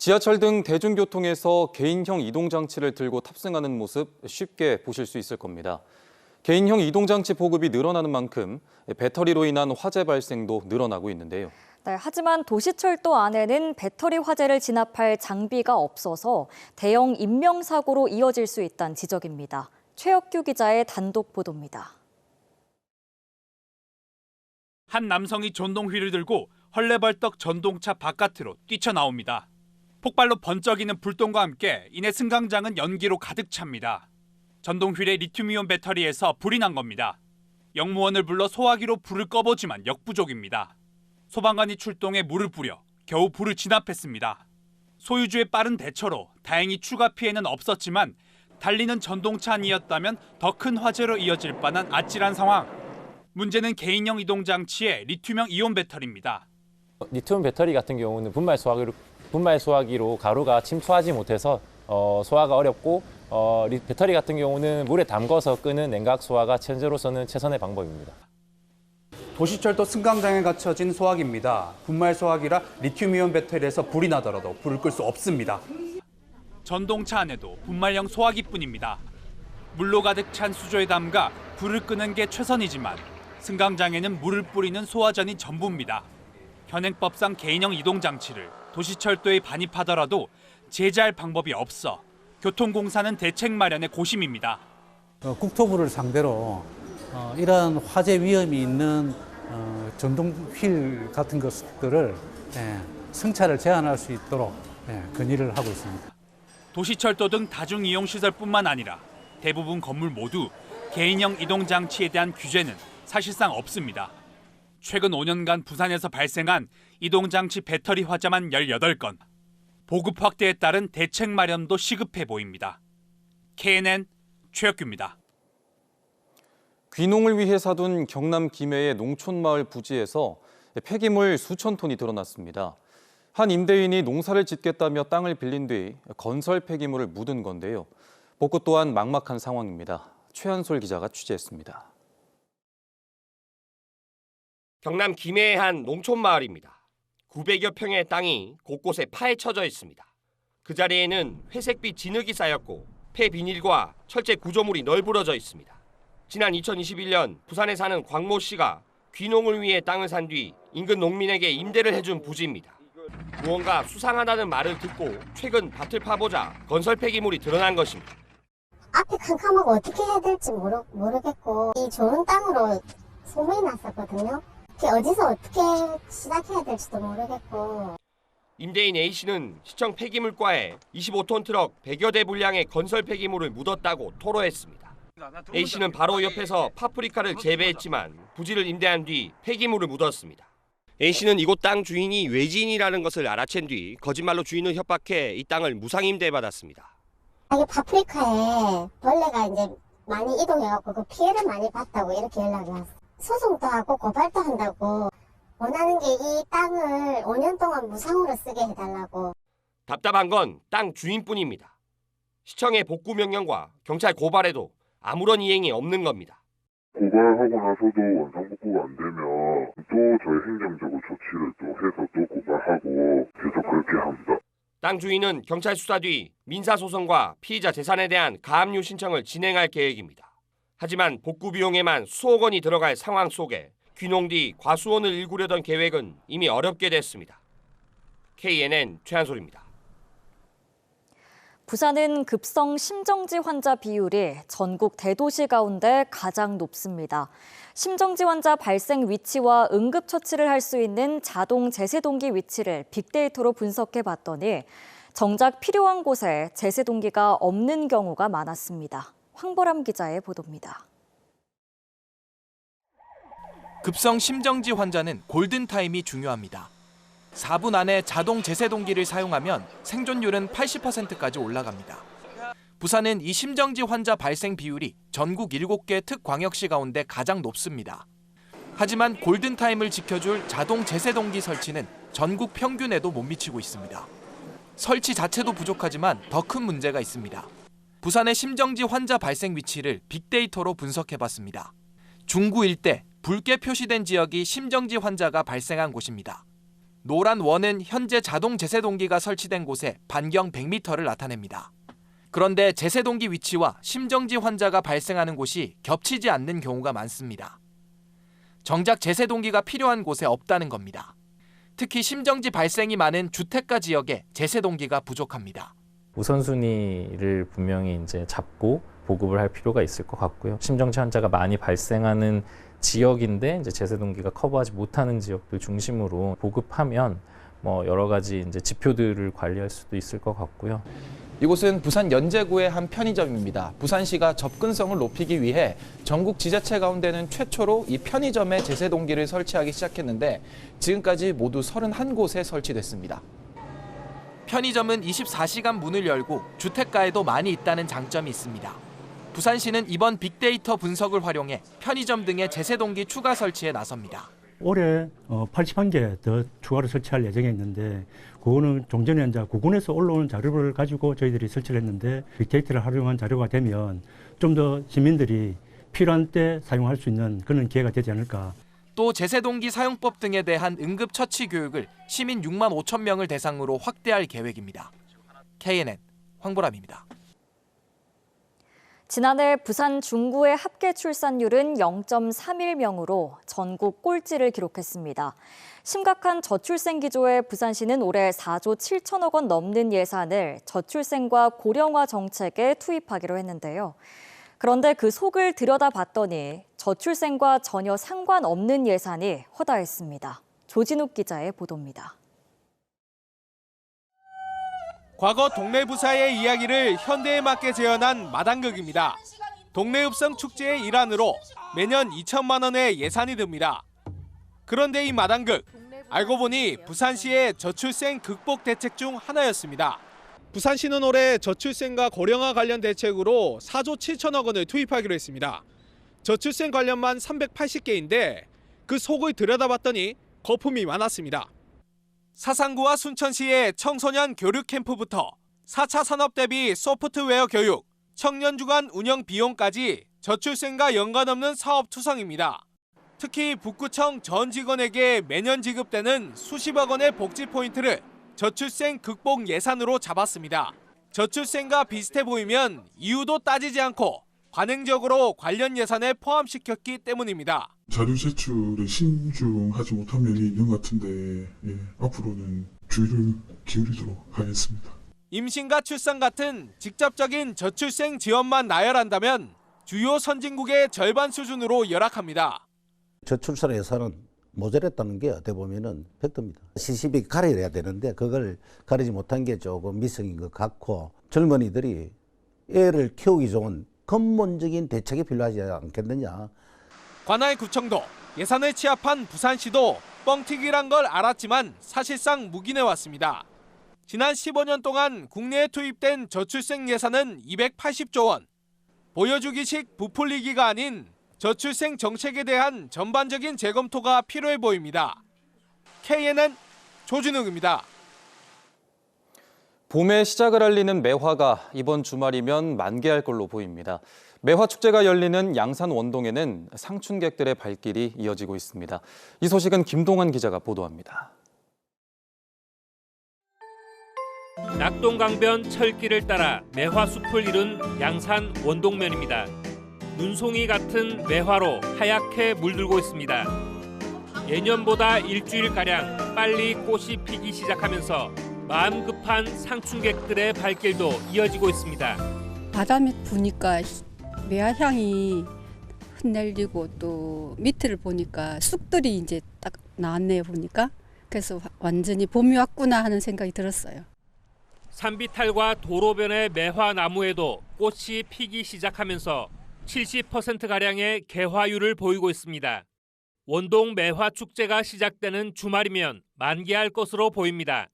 지하철 등 대중교통에서 개인형 이동장치를 들고 탑승하는 모습 쉽게 보실 수 있을 겁니다. 개인형 이동장치 보급이 늘어나는 만큼 배터리로 인한 화재 발생도 늘어나고 있는데요. 네, 하지만 도시철도 안에는 배터리 화재를 진압할 장비가 없어서 대형 인명사고로 이어질 수 있다는 지적입니다. 최혁규 기자의 단독 보도입니다. 한 남성이 전동휠을 들고 헐레벌떡 전동차 바깥으로 뛰쳐나옵니다. 폭발로 번쩍이는 불똥과 함께 이내 승강장은 연기로 가득 찹니다. 전동휠의 리튬이온 배터리에서 불이 난 겁니다. 영무원을 불러 소화기로 불을 꺼보지만 역부족입니다. 소방관이 출동해 물을 뿌려 겨우 불을 진압했습니다. 소유주의 빠른 대처로 다행히 추가 피해는 없었지만 달리는 전동차 안이었다면 더 큰 화재로 이어질 뻔한 아찔한 상황. 문제는 개인형 이동장치의 리튬형 이온 배터리입니다. 리튬 배터리 같은 경우는 분말 소화기로 가루가 침투하지 못해서 소화가 어렵고 배터리 같은 경우는 물에 담궈서 끄는 냉각 소화가 현재로서는 최선의 방법입니다. 도시철도 승강장에 갖춰진 소화기입니다. 분말 소화기라 리튬이온 배터리에서 불이 나더라도 불을 끌 수 없습니다. 전동차 안에도 분말형 소화기뿐입니다. 물로 가득 찬 수조에 담가 불을 끄는 게 최선이지만 승강장에는 물을 뿌리는 소화전이 전부입니다. 현행법상 개인형 이동장치를 도시철도에 반입하더라도 제재할 방법이 없어 교통공사는 대책 마련에 고심입니다. 국토부를 상대로 이러한 화재 위험이 있는 전동휠 같은 것들을 승차를 제한할 수 있도록 건의를 하고 있습니다. 도시철도 등 다중이용시설뿐만 아니라 대부분 건물 모두 개인형 이동장치에 대한 규제는 사실상 없습니다. 최근 5년간 부산에서 발생한 이동장치 배터리 화재만 18건. 보급 확대에 따른 대책 마련도 시급해 보입니다. KNN 최혁규입니다. 귀농을 위해 사둔 경남 김해의 농촌마을 부지에서 폐기물 수천 톤이 드러났습니다. 한 임대인이 농사를 짓겠다며 땅을 빌린 뒤 건설 폐기물을 묻은 건데요. 복구 또한 막막한 상황입니다. 최한솔 기자가 취재했습니다. 경남 김해의 한 농촌 마을입니다. 900여 평의 땅이 곳곳에 파헤쳐져 있습니다. 그 자리에는 회색빛 진흙이 쌓였고 폐 비닐과 철제 구조물이 널브러져 있습니다. 지난 2021년 부산에 사는 광모 씨가 귀농을 위해 땅을 산 뒤 인근 농민에게 임대를 해준 부지입니다. 무언가 수상하다는 말을 듣고 최근 밭을 파보자 건설 폐기물이 드러난 것입니다. 앞이 캄캄하고 어떻게 해야 될지 모르겠고 이 좋은 땅으로 소문이 났었거든요. 어디서 어떻게 시작해야 될지도 모르겠고. 임대인 A씨는 시청 폐기물과에 25톤 트럭 100여 대 분량의 건설 폐기물을 묻었다고 토로했습니다. A씨는 바로 옆에서 파프리카를 재배했지만 부지를 임대한 뒤 폐기물을 묻었습니다. A씨는 이곳 땅 주인이 외지인이라는 것을 알아챈 뒤 거짓말로 주인을 협박해 이 땅을 무상임대받았습니다. 이게 파프리카에 벌레가 이제 많이 이동해갖고 그 피해를 많이 봤다고 이렇게 연락이 왔어요. 소송도 하고 고발도 한다고 원하는 게 이 땅을 5년 동안 무상으로 쓰게 해달라고. 답답한 건 땅 주인뿐입니다. 시청의 복구 명령과 경찰 고발에도 아무런 이행이 없는 겁니다. 고발하고 나서도 원상복구가 안 되면 또 저희 행정적으로 조치를 또 해서 또 고발하고 계속 그렇게 합니다. 땅 주인은 경찰 수사 뒤 민사소송과 피의자 재산에 대한 가압류 신청을 진행할 계획입니다. 하지만 복구 비용에만 수억 원이 들어갈 상황 속에 귀농 뒤 과수원을 일구려던 계획은 이미 어렵게 됐습니다. KNN 최한솔입니다. 부산은 급성 심정지 환자 비율이 전국 대도시 가운데 가장 높습니다. 심정지 환자 발생 위치와 응급처치를 할 수 있는 자동 제세동기 위치를 빅데이터로 분석해 봤더니 정작 필요한 곳에 제세동기가 없는 경우가 많았습니다. 황보람 기자의 보도입니다. 급성 심정지 환자는 골든타임이 중요합니다. 4분 안에 자동 제세동기를 사용하면 생존율은 80%까지 올라갑니다. 부산은 이 심정지 환자 발생 비율이 전국 7개 특광역시 가운데 가장 높습니다. 하지만 골든타임을 지켜줄 자동 제세동기 설치는 전국 평균에도 못 미치고 있습니다. 설치 자체도 부족하지만 더 큰 문제가 있습니다. 부산의 심정지 환자 발생 위치를 빅데이터로 분석해봤습니다. 중구 일대 붉게 표시된 지역이 심정지 환자가 발생한 곳입니다. 노란 원은 현재 자동 제세동기가 설치된 곳에 반경 100m를 나타냅니다. 그런데 제세동기 위치와 심정지 환자가 발생하는 곳이 겹치지 않는 경우가 많습니다. 정작 제세동기가 필요한 곳에 없다는 겁니다. 특히 심정지 발생이 많은 주택가 지역에 제세동기가 부족합니다. 우선순위를 분명히 이제 잡고 보급을 할 필요가 있을 것 같고요. 심정지 환자가 많이 발생하는 지역인데 이제 제세동기가 커버하지 못하는 지역들 중심으로 보급하면 여러 가지 이제 지표들을 관리할 수도 있을 것 같고요. 이곳은 부산 연제구의 한 편의점입니다. 부산시가 접근성을 높이기 위해 전국 지자체 가운데는 최초로 이 편의점에 제세동기를 설치하기 시작했는데 지금까지 모두 31곳에 설치됐습니다. 편의점은 24시간 문을 열고 주택가에도 많이 있다는 장점이 있습니다. 부산시는 이번 빅데이터 분석을 활용해 편의점 등의 제세동기 추가 설치에 나섭니다. 올해 81개 더 추가로 설치할 예정에 있는데 그거는 좀 전에 이제 구군에서 올라오는 자료를 가지고 저희들이 설치를 했는데 빅데이터를 활용한 자료가 되면 좀 더 시민들이 필요한 때 사용할 수 있는 그런 기회가 되지 않을까. 또 제세동기 사용법 등에 대한 응급처치 교육을 시민 6만 5천 명을 대상으로 확대할 계획입니다. KNN 황보람입니다. 지난해 부산 중구의 합계 출산율은 0.31명으로 전국 꼴찌를 기록했습니다. 심각한 저출생 기조에 부산시는 올해 4조 7천억 원 넘는 예산을 저출생과 고령화 정책에 투입하기로 했는데요. 그런데 그 속을 들여다봤더니 저출생과 전혀 상관없는 예산이 허다했습니다. 조진욱 기자의 보도입니다. 과거 동네 부사의 이야기를 현대에 맞게 재현한 마당극입니다. 동네 읍성 축제의 일환으로 매년 2천만 원의 예산이 듭니다. 그런데 이 마당극, 알고 보니 부산시의 저출생 극복 대책 중 하나였습니다. 부산시는 올해 저출생과 고령화 관련 대책으로 4조 7천억 원을 투입하기로 했습니다. 저출생 관련만 380개인데 그 속을 들여다봤더니 거품이 많았습니다. 사상구와 순천시의 청소년 교육 캠프부터 4차 산업 대비 소프트웨어 교육, 청년 주간 운영 비용까지 저출생과 연관없는 사업 투성입니다. 특히 북구청 전 직원에게 매년 지급되는 수십억 원의 복지 포인트를 저출생 극복 예산으로 잡았습니다. 저출생과 비슷해 보이면 이유도 따지지 않고 관행적으로 관련 예산에 포함시켰기 때문입니다. 자료 제출에 신중하지 못한 면이 있는 것 같은데 앞으로는 주의를 기울이도록 하겠습니다. 임신과 출산 같은 직접적인 저출생 지원만 나열한다면 주요 선진국의 절반 수준으로 열악합니다. 저출산 예산은 모자랐다는 게 어떻게 보면은 팩트입니다. 시시비 가려야 되는데 그걸 가리지 못한 게 조금 미성인 것 같고 젊은이들이 애를 키우기 좋은 근본적인 대책이 필요하지 않겠느냐. 관할 구청도 예산을 취합한 부산시도 뻥튀기란 걸 알았지만 사실상 묵인해왔습니다. 지난 15년 동안 국내에 투입된 저출생 예산은 280조 원. 보여주기식 부풀리기가 아닌 저출생 정책에 대한 전반적인 재검토가 필요해 보입니다. KNN 조진욱입니다. 봄의 시작을 알리는 매화가 이번 주말이면 만개할 걸로 보입니다. 매화 축제가 열리는 양산 원동에는 상춘객들의 발길이 이어지고 있습니다. 이 소식은 김동환 기자가 보도합니다. 낙동강변 철길을 따라 매화숲을 이룬 양산 원동면입니다. 눈송이 같은 매화로 하얗게 물들고 있습니다. 예년보다 일주일가량 빨리 꽃이 피기 시작하면서 마음 급한 상춘객들의 발길도 이어지고 있습니다. 바다 밑 보니까 매화향이 흩날리고 또 밑을 보니까 쑥들이 이제 딱 나왔네요 보니까. 그래서 완전히 봄이 왔구나 하는 생각이 들었어요. 산비탈과 도로변의 매화나무에도 꽃이 피기 시작하면서 70%가량의 개화율을 보이고 있습니다. 원동 매화 축제가 시작되는 주말이면 만개할 것으로 보입니다.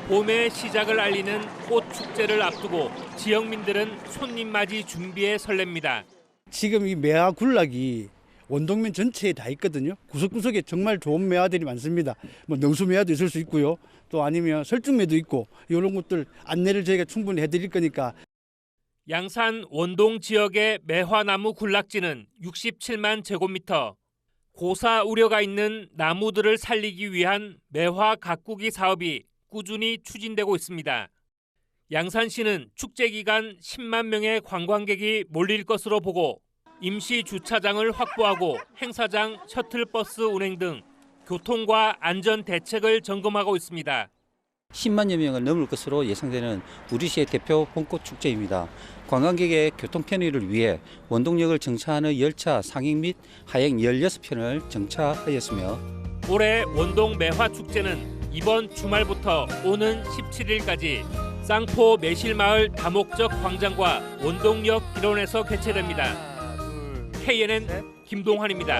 봄의 시작을 알리는 꽃 축제를 앞두고 지역민들은 손님 맞이 준비에 설렙니다. 지금 이 매화 군락이 원동면 전체에 다 있거든요. 구석구석에 정말 좋은 매화들이 많습니다. 뭐 능수 매화도 있을 수 있고요. 또 아니면 설중매도 있고 이런 것들 안내를 저희가 충분히 해드릴 거니까. 양산 원동 지역의 매화나무 군락지는 67만 제곱미터, 고사 우려가 있는 나무들을 살리기 위한 매화 가꾸기 사업이 꾸준히 추진되고 있습니다. 양산시는 축제 기간 10만 명의 관광객이 몰릴 것으로 보고 임시 주차장을 확보하고 행사장, 셔틀버스 운행 등 교통과 안전 대책을 점검하고 있습니다. 10만여 명을 넘을 것으로 예상되는 우리시의 대표 봄꽃 축제입니다. 관광객의 교통 편의를 위해 원동역을 정차하는 열차 상행 및 하행 16편을 정차하였으며 올해 원동 매화축제는 이번 주말부터 오는 17일까지 쌍포 매실마을 다목적 광장과 원동역 일원에서 개최됩니다. KNN 김동환입니다.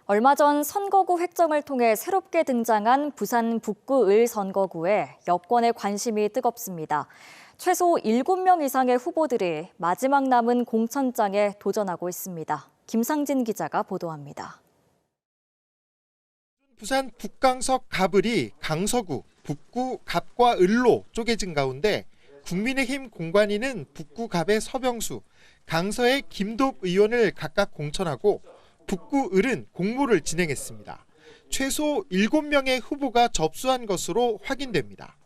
얼마 전 선거구 획정을 통해 새롭게 등장한 부산 북구 을 선거구에 여권의 관심이 뜨겁습니다. 최소 7명 이상의 후보들이 마지막 남은 공천장에 도전하고 있습니다. 김상진 기자가 보도합니다. 부산 북강석 갑을이 강서구, 북구 갑과 을로 쪼개진 가운데 국민의힘 공관위는 북구 갑의 서병수, 강서의 김도읍 의원을 각각 공천하고 북구 을은 공모를 진행했습니다. 최소 7명의 후보가 접수한 것으로 확인됩니다.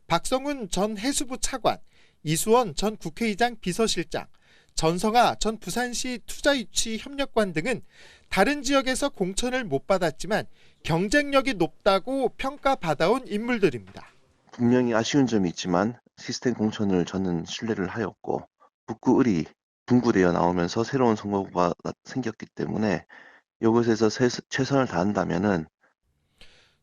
박성훈 전 해수부 차관, 이수원 전 국회의장 비서실장, 전성하 전 부산시 투자유치협력관 등은 다른 지역에서 공천을 못 받았지만 경쟁력이 높다고 평가받아온 인물들입니다. 분명히 아쉬운 점이 있지만 시스템 공천을 저는 신뢰를 하였고 북구 을이 분구되어 나오면서 새로운 선거구가 생겼기 때문에 이것에서 최선을 다한다면은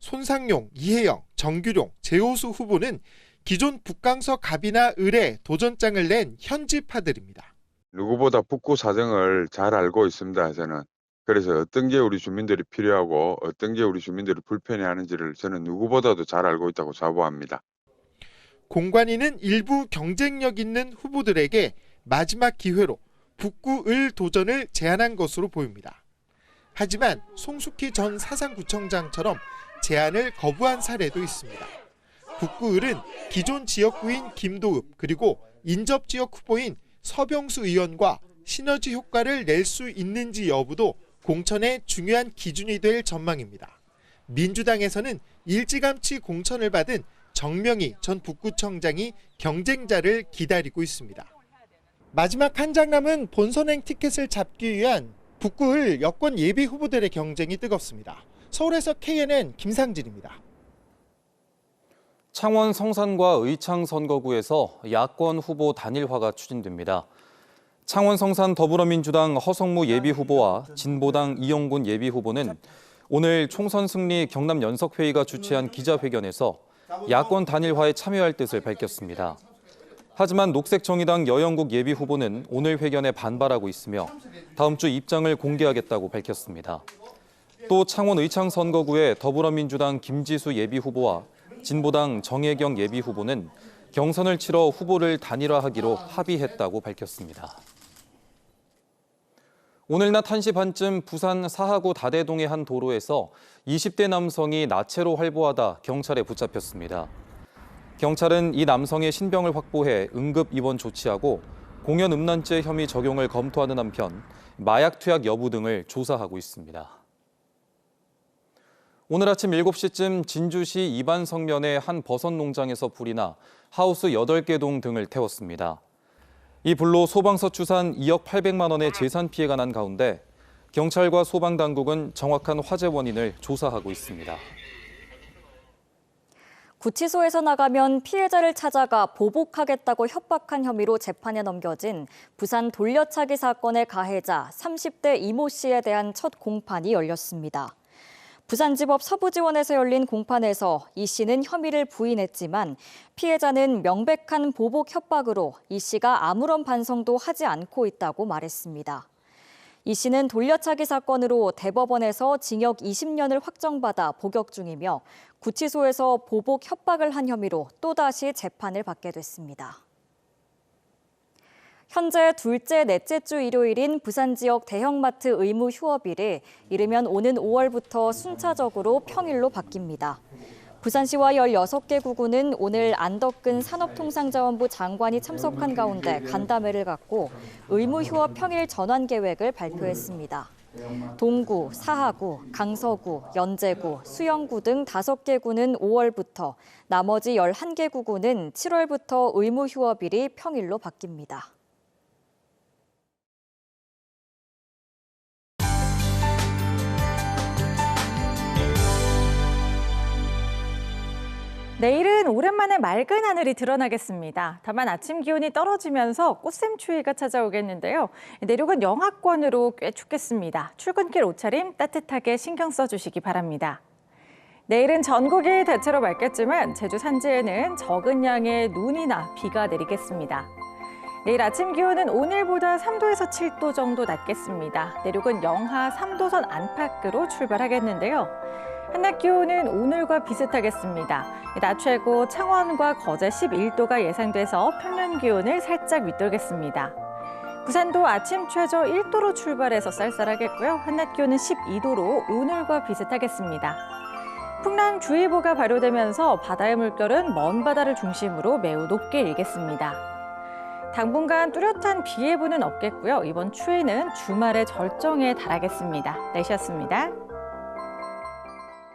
손상용, 이혜영, 정규룡, 재호수 후보는 기존 북강서 갑이나 을에 도전장을 낸 현지파들입니다. 누구보다 북구 사정을 잘 알고 있습니다. 저는. 그래서 어떤 게 우리 주민들이 필요하고 어떤 게 우리 주민들이 불편해하는지를 저는 누구보다도 잘 알고 있다고 자부합니다. 공관위는 일부 경쟁력 있는 후보들에게 마지막 기회로 북구 을 도전을 제안한 것으로 보입니다. 하지만 송숙희 전 사상구청장처럼 제안을 거부한 사례도 있습니다. 북구 을은 기존 지역구인 김도읍 그리고 인접지역 후보인 서병수 의원과 시너지 효과를 낼 수 있는지 여부도 공천의 중요한 기준이 될 전망입니다. 민주당에서는 일찌감치 공천을 받은 정명희 전 북구청장이 경쟁자를 기다리고 있습니다. 마지막 한 장 남은 본선행 티켓을 잡기 위한 북구 을 여권 예비 후보들의 경쟁이 뜨겁습니다. 서울에서 KNN 김상진입니다. 창원 성산과 의창 선거구에서 야권 후보 단일화가 추진됩니다. 창원 성산 더불어민주당 허성무 예비후보와 진보당 이영곤 예비후보는 오늘 총선 승리 경남 연석회의가 주최한 기자회견에서 야권 단일화에 참여할 뜻을 밝혔습니다. 하지만 녹색정의당 여영국 예비후보는 오늘 회견에 반발하고 있으며 다음 주 입장을 공개하겠다고 밝혔습니다. 또 창원 의창 선거구의 더불어민주당 김지수 예비후보와 진보당 정혜경 예비후보는 경선을 치러 후보를 단일화하기로 합의했다고 밝혔습니다. 오늘 낮 1시 반쯤 부산 사하구 다대동의 한 도로에서 20대 남성이 나체로 활보하다 경찰에 붙잡혔습니다. 경찰은 이 남성의 신병을 확보해 응급 입원 조치하고 공연 음란죄 혐의 적용을 검토하는 한편 마약 투약 여부 등을 조사하고 있습니다. 오늘 아침 7시쯤 진주시 이반성면의 한 버섯 농장에서 불이 나 하우스 8개 동 등을 태웠습니다. 이 불로 소방서 추산 2억 800만 원의 재산 피해가 난 가운데 경찰과 소방당국은 정확한 화재 원인을 조사하고 있습니다. 구치소에서 나가면 피해자를 찾아가 보복하겠다고 협박한 혐의로 재판에 넘겨진 부산 돌려차기 사건의 가해자 30대 이모 씨에 대한 첫 공판이 열렸습니다. 부산지법 서부지원에서 열린 공판에서 이 씨는 혐의를 부인했지만 피해자는 명백한 보복 협박으로 이 씨가 아무런 반성도 하지 않고 있다고 말했습니다. 이 씨는 돌려차기 사건으로 대법원에서 징역 20년을 확정받아 복역 중이며 구치소에서 보복 협박을 한 혐의로 또다시 재판을 받게 됐습니다. 현재 둘째, 넷째 주 일요일인 부산 지역 대형마트 의무 휴업일이 이르면 오는 5월부터 순차적으로 평일로 바뀝니다. 부산시와 16개 구구는 오늘 안덕근 산업통상자원부 장관이 참석한 가운데 간담회를 갖고 의무 휴업 평일 전환 계획을 발표했습니다. 동구, 사하구, 강서구, 연제구, 수영구 등 5개 구는 5월부터, 나머지 11개 구구는 7월부터 의무 휴업일이 평일로 바뀝니다. 내일은 오랜만에 맑은 하늘이 드러나겠습니다. 다만 아침 기온이 떨어지면서 꽃샘추위가 찾아오겠는데요. 내륙은 영하권으로 꽤 춥겠습니다. 출근길 옷차림 따뜻하게 신경 써주시기 바랍니다. 내일은 전국이 대체로 맑겠지만 제주 산지에는 적은 양의 눈이나 비가 내리겠습니다. 내일 아침 기온은 오늘보다 3도에서 7도 정도 낮겠습니다. 내륙은 영하 3도선 안팎으로 출발하겠는데요. 한낮 기온은 오늘과 비슷하겠습니다. 낮 최고 창원과 거제 11도가 예상돼서 평년 기온을 살짝 밑돌겠습니다. 부산도 아침 최저 1도로 출발해서 쌀쌀하겠고요. 한낮 기온은 12도로 오늘과 비슷하겠습니다. 풍랑주의보가 발효되면서 바다의 물결은 먼 바다를 중심으로 매우 높게 일겠습니다. 당분간 뚜렷한 비 예보는 없겠고요. 이번 추위는 주말에 절정에 달하겠습니다. 날씨였습니다.